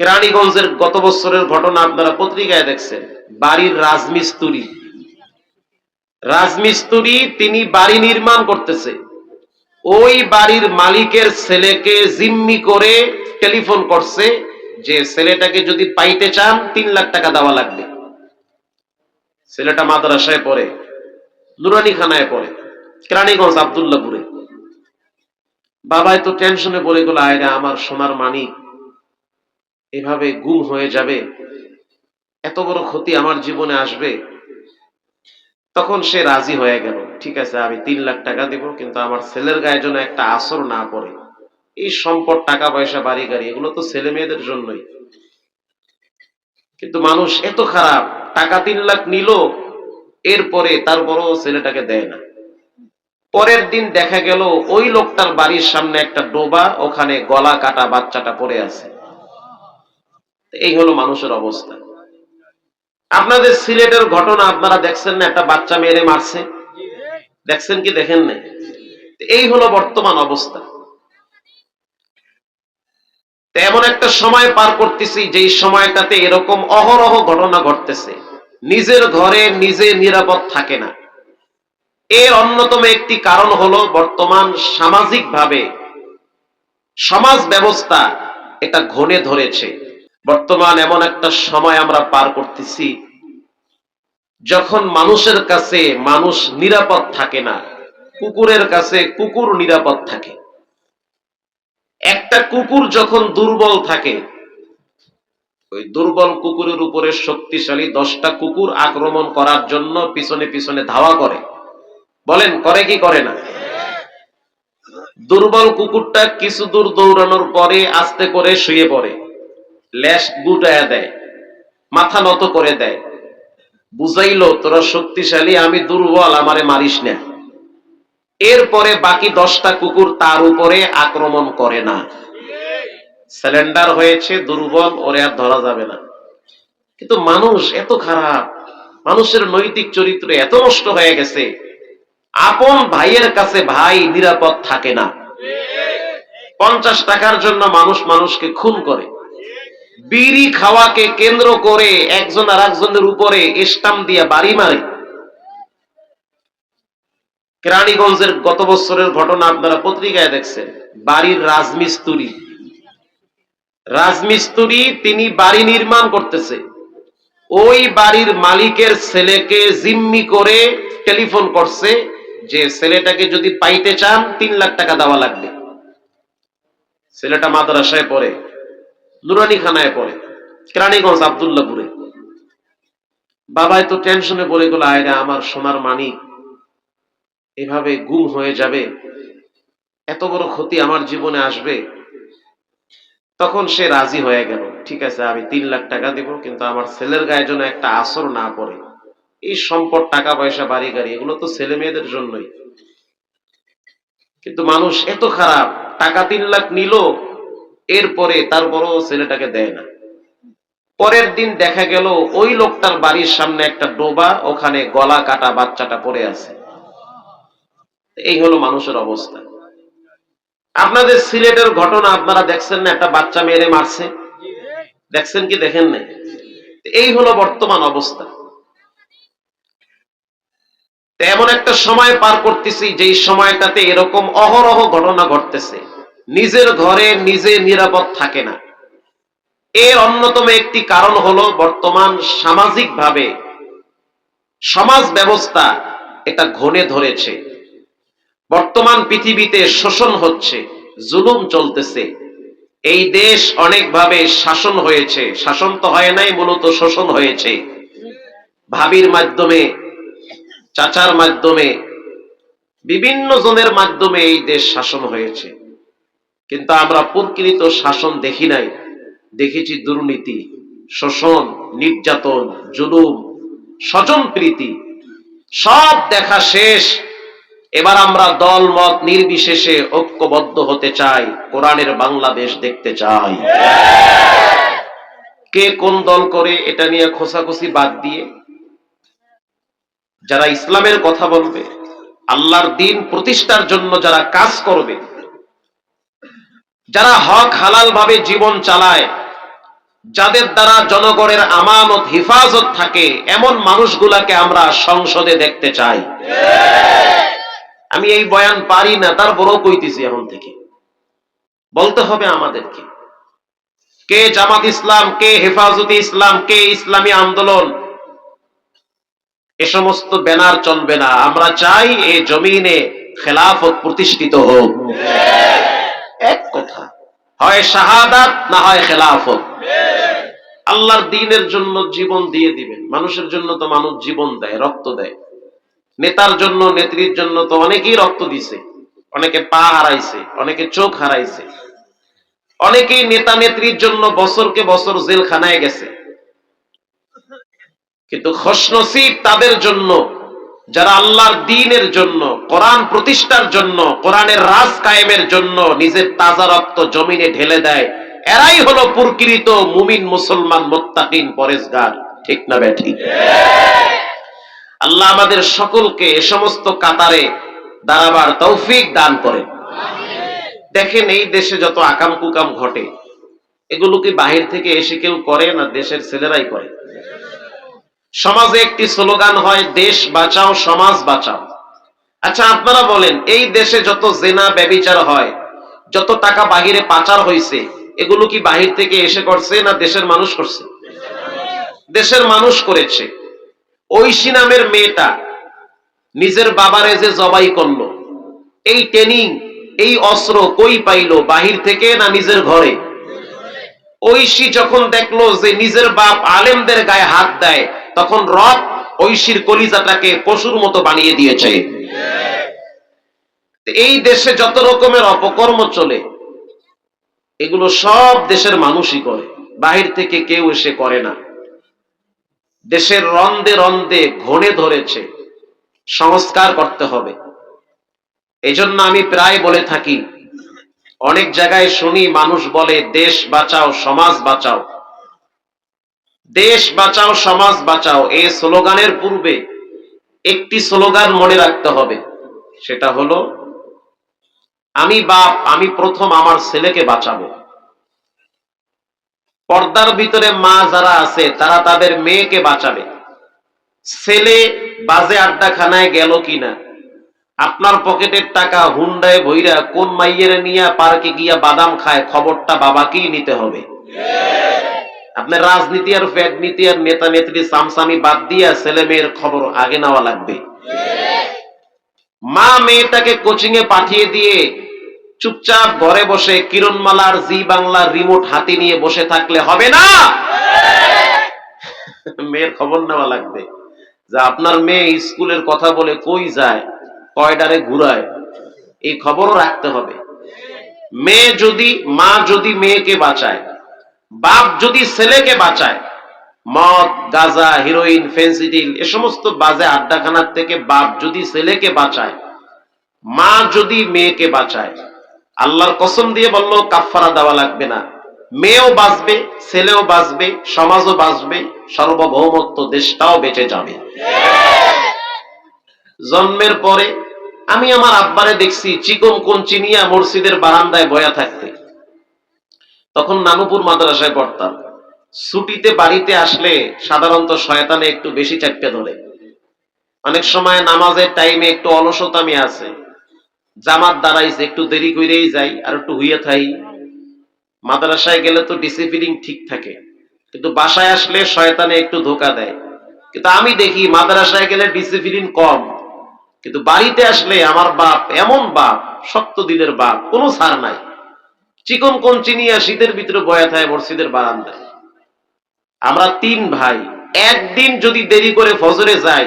কেরানীগঞ্জের গত বছরের ঘটনা আপনারা পত্রিকায় দেখছেন। বাড়ির রাজমিস্ত্রি তিনি বাড়ি নির্মাণ করতেছে। ওই বাড়ির মালিকের ছেলেকে জিম্মি করে টেলিফোন করছে যে ছেলেটাকে যদি পাইতে চান 3 লাখ টাকা দেওয়া লাগবে। ছেলেটা মাদ্রাসায় পড়ে, নুরানি খানায় পড়ে, কেরানীগঞ্জ আব্দুল্লাহপুরে। বাবাই তো টেনশনে পড়ে গেল, আয়রা আমার সোনার মানিক এভাবে গুম হয়ে যাবে, এত বড় ক্ষতি আমার জীবনে আসবে। তখন সে রাজি হয়ে গেল, ঠিক আছে আমি 3 লাখ টাকা দেব, কিন্তু আমার ছেলের গায়ে যেন একটা আসর না পড়ে। এই সম্পদ, টাকা পয়সা, বাড়ি গাড়ি, এগুলো তো ছেলে মেয়েদের জন্যই। কিন্তু মানুষ এত খারাপ, টাকা 3 লাখ নিল, এরপরে তারপরও ছেলেটাকে দেয় না। পরের দিন দেখা গেল ওই লোকটার বাড়ির সামনে একটা ডোবা, ওখানে গলা কাটা বাচ্চাটা পড়ে আছে। এই হলো মানুষের অবস্থা। আপনাদের সিলেটের ঘটনা আপনারা দেখছেন না, একটা বাচ্চা মেরে মারছে, দেখছেন কি দেখেন না? এই হলো বর্তমান অবস্থা। এমন একটা সময় পার করতেছি যেই সময়টাতে এরকম অহরহ ঘটনা ঘটতেছে। নিজের ঘরে নিজে নিরাপদ থাকে না। এর অন্যতম একটি কারণ হলো বর্তমান সামাজিকভাবে সমাজ ব্যবস্থা এটা ঘনে ধরেছে। বর্তমান এমন একটা সময় আমরা পার করতেছি যখন মানুষের কাছে মানুষ নিরাপদ থাকে না, কুকুরের কাছে কুকুর নিরাপদ থাকে। একটা কুকুর যখন দুর্বল থাকে, ওই দুর্বল কুকুরের উপরে শক্তিশালী 10টা কুকুর আক্রমণ করার জন্য পিছনে পিছনে ধাওয়া করে। বলেন করে কি করে না? দুর্বল কুকুরটা কিছু দূর দৌড়ানোর পরে আস্তে করে শুয়ে পড়ে, লেজ গুটায়া দেয়, মাথা নত করে দেয়, বুঝাইলো তোরা শক্তিশালী, আমি দুর্বল, আমারে মারিস না। এরপরে বাকি 10টা কুকুর তার উপরে আক্রমণ করে না। সিলিন্ডার হয়েছে, দুর্বল, ওরে আর ধরা যাবে না। কিন্তু মানুষ এত খারাপ, মানুষের নৈতিক চরিত্র এত নষ্ট হয়ে গেছে, আপন ভাইয়ের কাছে ভাই নিরাপদ থাকে না। 50 টাকার জন্য মানুষ মানুষকে খুন করে। বিড়ি খাওয়াকে কেন্দ্র করে একজন আর একজনের উপরে স্টাম্প দিয়ে বাড়ি মারে। কেরানীগঞ্জের গত বছরের ঘটনা আপনারা পত্রিকায় দেখছেন। বাড়ির রাজমিস্ত্রি তিনি বাড়ি নির্মাণ করতেছে। ওই বাড়ির মালিকের ছেলেকে জিম্মি করে টেলিফোন করছে যে ছেলেটাকে যদি পাইতে চান 3 লাখ টাকা দেওয়া লাগবে। ছেলেটা মাদ্রাসায় পড়ে, নুরানি খানায় পড়ে, কেরানীগঞ্জ আব্দুল্লাহপুরে। বাবাই তো টেনশনে পড়ে গেল, আয়রা আমার সোনার মানিক এভাবে গুম হয়ে যাবে, এত বড় ক্ষতি আমার জীবনে আসবে। তখন সে রাজি হয়ে গেল, ঠিক আছে আমি 3 লাখ টাকা দেব, কিন্তু আমার ছেলের গায়ে যেন একটা আসর না পড়ে। এই সম্পদ, টাকা পয়সা, বাড়ি গাড়ি, এগুলো তো ছেলে মেয়েদের জন্যই। কিন্তু মানুষ এত খারাপ, টাকা 3 লাখ নিল, এরপরে তারপরও ছেলেটাকে দেয় না। পরের দিন দেখা গেল ওই লোকটার বাড়ির সামনে একটা ডোবা, ওখানে গলা কাটা বাচ্চাটা পড়ে আছে। এই হলো মানুষের অবস্থা। আপনাদের সিলেটের ঘটনা আপনারা দেখছেন না, একটা বাচ্চা মেরে মারছে, দেখছেন কি দেখেন না? এই হলো বর্তমান অবস্থা। এমন একটা সময় পার করতেছি যেই সময়টাতে এরকম অহরহ ঘটনা ঘটতেছে। নিজের ঘরে নিজে নিরাপদ থাকে না। এর অন্যতম একটি কারণ হলো বর্তমান সামাজিকভাবে সমাজ ব্যবস্থা এটা ঘনে ধরেছে। বর্তমান পৃথিবীতে শোষণ হচ্ছে, জুলুম চলতেছে। এই দেশ অনেকভাবে শাসন হয়েছে, শাসন তো হয় নাই, মূলত শোষণ হয়েছে। ভাবির মাধ্যমে, চাচার মাধ্যমে, বিভিন্ন জনের মাধ্যমে এই দেশ শাসন হয়েছে। কিন্তু আমরা প্রকৃত শাসন দেখি নাই, দেখেছি দুর্নীতি, শোষণ, নির্যাতন, জুলুম, স্বজন প্রীতি, সব দেখা শেষ। এবার আমরা দল মত নির্বিশেষে ঐক্যবদ্ধ হতে চাই, কোরআনের বাংলাদেশ দেখতে চাই। কে কোন দল করে এটা নিয়ে খোসাখুসি বাদ দিয়ে যারা ইসলামের কথা বলবে, আল্লাহর দ্বীন প্রতিষ্ঠার জন্য যারা কাজ করবে, যারা হক হালাল ভাবে জীবন চালায়, যাদের দ্বারা জনগণের আমানত হিফাজত থাকে, এমন মানুষগুলাকে আমরা সংসদে দেখতে চাই। আমি এই বয়ান পারি না, তারপরও কইতেছি এখন থেকে। বলতে হবে আমাদেরকে, কে জামাত ইসলাম, কে হেফাজতে ইসলাম, কে ইসলামী আন্দোলন, এ সমস্ত ব্যানার চলবে না। আমরা চাই এই জমিনে খেলাফত প্রতিষ্ঠিত হোক। এক কথা, হয় শাহাদাত না হয় খেলাফত। আল্লাহর দ্বীনের জন্য জীবন দিয়ে দিবেন। মানুষের জন্য তো মানুষ জীবন দেয়, রক্ত দেয়। নেতার জন্য, নেত্রীর জন্য তো অনেকেই রক্ত দিছে, অনেকে পা হারাইছে, অনেকে চোখ হারাইছে, অনেকেই নেতা নেত্রীর জন্য বছরকে বছর জেলখানায় গেছে। কিন্তু খুশনসিব তাদের জন্য যারা আল্লাহর দ্বীনের জন্য, কোরআন প্রতিষ্ঠার জন্য, কোরআনের রাজ কায়েমের জন্য নিজের তাজা রক্ত জমিনে ঢেলে দেয়। এরাই হলো প্রকৃত মুমিন, মুসলমান, মুত্তাকিন, পরেজগার। ঠিক না বেঠিক? আল্লাহ আমাদের সকলকে এ সমস্ত কাতারে দাঁড়াবার তৌফিক দান করেন। দেখেন, এই দেশে যত আকাম কুকাম ঘটে, এগুলো কি বাহির থেকে এসে কেউ করে না দেশের ছেলেরাই করে? সমাজে একটি স্লোগান হয়, দেশ বাঁচাও সমাজ বাঁচাও। আচ্ছা আপনারা বলেন, এই দেশে যত জেনা ব্যভিচার হয়, যত টাকা বাহিরে পাচার হয়েছে, এগুলো কি বাহির থেকে এসে করছে না দেশের মানুষ করছে? দেশের মানুষ করেছে। ঐশী নামের মেয়েটা নিজের বাবারে যে জবাই করলো, এই ট্রেনিং, এই অস্ত্র কই পাইলো? বাহির থেকে না নিজের ঘরে? ঐশী যখন দেখলো যে নিজের বাপ আলেমদের গায়ে হাত দেয়, তখন রব ঐশীর কলিজাটাকে পশুর মতো বানিয়ে দিয়েছে। এই দেশে যত রকমের অপকর্ম চলে, এগুলো সব দেশের মানুষই করে, বাহির থেকে কেউ এসে করে না। দেশের রন্দে রন্দে ঘনে ধরেছে, সংস্কার করতে হবে। এই জন্য আমি প্রায় বলে থাকি, অনেক জায়গায় শুনি মানুষ বলে দেশ বাঁচাও সমাজ বাঁচাও, দেশ বাঁচাও সমাজ বাঁচাও। এই স্লোগানের পূর্বে একটি স্লোগান মনে রাখতে হবে, সেটা হলো, আমি বাপ, আমি প্রথম আমার ছেলেকে বাঁচাবো। পর্দার ভিতরে মা যারা আছে, তারা তাদের মেয়েকে বাঁচাবে। ছেলে বাজে আড্ডাখানায় গেল কিনা, আপনার পকেটের টাকা হুন্ডায় ভইরা কোন মাইয়ের নিয়ে পার্কে গিয়া বাদাম খায়, খবরটা বাবাকেই নিতে হবে। আপনার রাজনীতি আর ফ্যাডনীতি আর নেতা নেত্রী সামসামি বাদ দিয়া ছেলে মেয়ের খবর আগে নেওয়া লাগবে। মা মেয়েটাকে কোচিং এ পাঠিয়ে দিয়ে চুপচাপ ঘরে বসে কিরণমালার জি বাংলার রিমোট হাতে নিয়ে বসে থাকলে হবে না। মেয়ের খবর নেওয়া লাগবে যে আপনার মেয়ে স্কুলের কথা বলে কই যায়, কয়ডারে ঘুরায়, এই খবরও রাখতে হবে। মা যদি মেয়েকে বাঁচায়, বাপ যদি ছেলেকে বাঁচায়, মদ, গাঁজা, হিরোইন, ফেন্সিডিল, এ সমস্ত বাজে আড্ডাখানার থেকে বাপ যদি ছেলেকে বাঁচায়, মা যদি মেয়েকে বাঁচায়, আল্লাহর কসম দিয়ে বলল কাফারা দেওয়া লাগবে না। মেয়েও বাঁচবে, ছেলেও বাঁচবে, সমাজও বাঁচবে, সার্বভৌমত্ব দেশটাও বেঁচে যাবে। জন্মের পরে আমি আমার আব্বারে দেখছি চিকন কোন চিনিয়া মসজিদের বারান্দায় বয়া থাকতে। তখন নানুপুর মাদ্রাসায় পড়তাম। ছুটিতে বাড়িতে আসলে সাধারণত শয়তানে একটু বেশি চাপতে ধরে। অনেক সময় নামাজের টাইমে একটু অলসতামি আছে, জামাত দাঁড়াইছে, একটু দেরি করেই যাই আর একটু হুইয়া থাই। মাদ্রাসায় গেলে তো ডিসিপ্লিন ঠিক থাকে, কিন্তু বাসায় আসলে শয়তানে একটু ধোকা দেয়। কিন্তু আমি দেখি মাদ্রাসায় গেলে ডিসিপ্লিন কম, কিন্তু বাড়িতে আসলে আমার বাপ এমন বাপ, শক্ত দিলের বাপ, কোনো ছাড় নাই। চিকন কোন চিনিয়া শীতের ভিতরে বয়া থাকে মসজিদের বারান্দায়। আমরা 3 ভাই, একদিন যদি দেরি করে ফজরে যাই,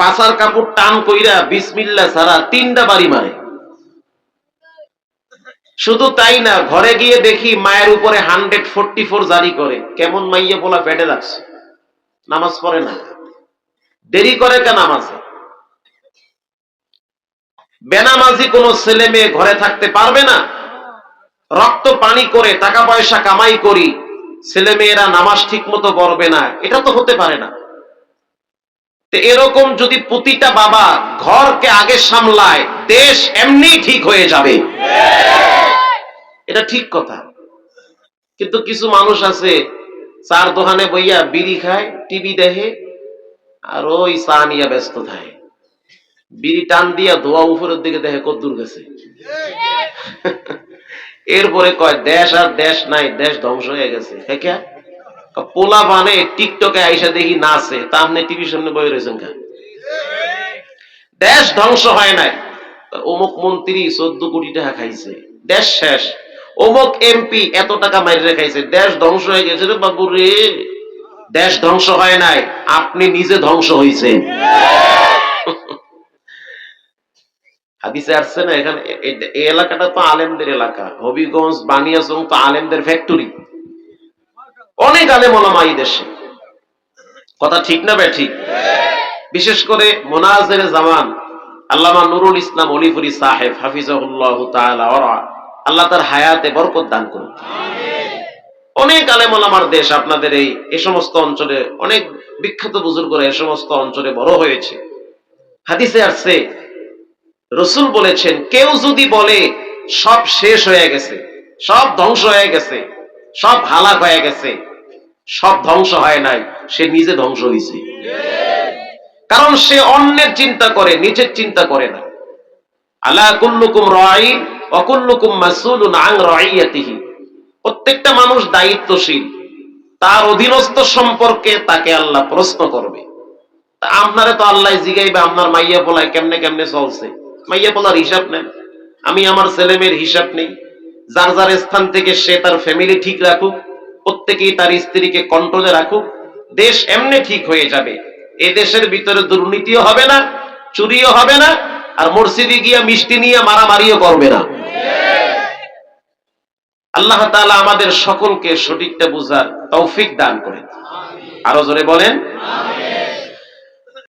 পাছার কাপড় টান কইরা বিসমিল্লাহ ছাড়া 3টা বাড়ি মারে। শুধু তাই না, ঘরে গিয়ে দেখি মায়ের উপরে 144 জারি করে। কেমন মাইয়া পোলা পেটে রাখছে, নামাজ পড়ে না, দেরি করে কেন নামাজে? বেনামাজি কোন ছেলে মেয়ে ঘরে থাকতে পারবে না। রক্ত পানি করে টাকা পয়সা কামাই করি, ছেলে মেয়েরা নামাজ ঠিক মতো পড়বে না, এটা তো হতে পারে না। এরকম যদি প্রতিটা বাবা ঘরকে আগে সামলায়, দেশ এমনি ঠিক হয়ে যাবে। এটা ঠিক কথা। কিন্তু কিছু মানুষ আছে চার দোকানে বইয়া বিড়ি খায়, টিভি দেখে, আর ওই চা নিয়ে ব্যস্ত থাকে। বিড়ি টান দিয়া ধোয়া উপরের দিকে দেখে কদ্দুর গেছে। এরপরে কয় দেশ আর দেশ নাই, দেশ ধ্বংস হয়ে গেছে। পোলা বানে টিকটকে আইসা দেখি নাচে, তা আপনি টিভির সামনে বই রয়েছেন কেন? দেশ ধ্বংস হয় নাই। অমুক মন্ত্রী 14 কোটি টাকা খাইছে, দেশ শেষ। অমুক এমপি এত টাকা মাইরে খাইছে, দেশ ধ্বংস হয়ে গেছে। রে বাবু রে, দেশ ধ্বংস হয় নাই, আপনি নিজে ধ্বংস হয়েছে। হাদিসে আসছে না, এখানে এই এলাকাটা তো আলেমদের এলাকা। হবিগঞ্জ, বানিয়াচং তো আলেমদের ফ্যাক্টরি। অনেক আলেম ওলামা এই দেশে। কথা ঠিক না বে ঠিক? বিশেষ করে মোনাজেরে জামান আল্লামা নুরুল ইসলাম অলিপুরি সাহেব হাফিজাহুল্লাহ তাআলা ওয়া আল্লাহ তার হায়াতে বরকত দান করুন। অনেক আলেম ওলামার দেশ আপনাদের এই সমস্ত অঞ্চলে, অনেক বিখ্যাত বুজুর্গরা এই সমস্ত অঞ্চলে বড় হয়েছে। হাদিসে আসছে, রাসূল বলেছেন, কেউ যদি বলে সব শেষ হয়ে গেছে, সব ধ্বংস হয়ে গেছে, সব হালাক হয়ে গেছে, সব ধ্বংস হয় নাই, সে নিজে ধ্বংস হয়েছে। কারণ সে অন্যের চিন্তা করে, নিজের চিন্তা করে না। আলা কুল্লুকুম রাঈন ওয়া কুল্লুকুম মাসউলুন আন রাইয়াতিহি। প্রত্যেকটা মানুষ দায়িত্বশীল, তার অধীনস্থ সম্পর্কে তাকে আল্লাহ প্রশ্ন করবে। তা আপনারে তো আল্লাহ জিগাইবে আপনার মাইয়া পোলায় কেমনে কেমনে চলছে। মাইয়া পোলার হিসাব নেন, আমি আমার ছেলে মেয়ের হিসাব নেই। যার যার স্থান থেকে সে তার ফ্যামিলি ঠিক রাখুক, প্রত্যেকেই তার স্ত্রীকে কন্ট্রোলে রাখুক, দেশ এমনি ঠিক হয়ে যাবে। এ দেশের ভিতরে দুর্নীতিও হবে না, চুরিও হবে না, আর মসজিদে গিয়া মিষ্টি নিয়ে মারামারিও করবে না। আল্লাহ তাআলা আমাদের সকলকে সঠিকটা বুঝার তৌফিক দান করেন। আরো জোরে বলেন।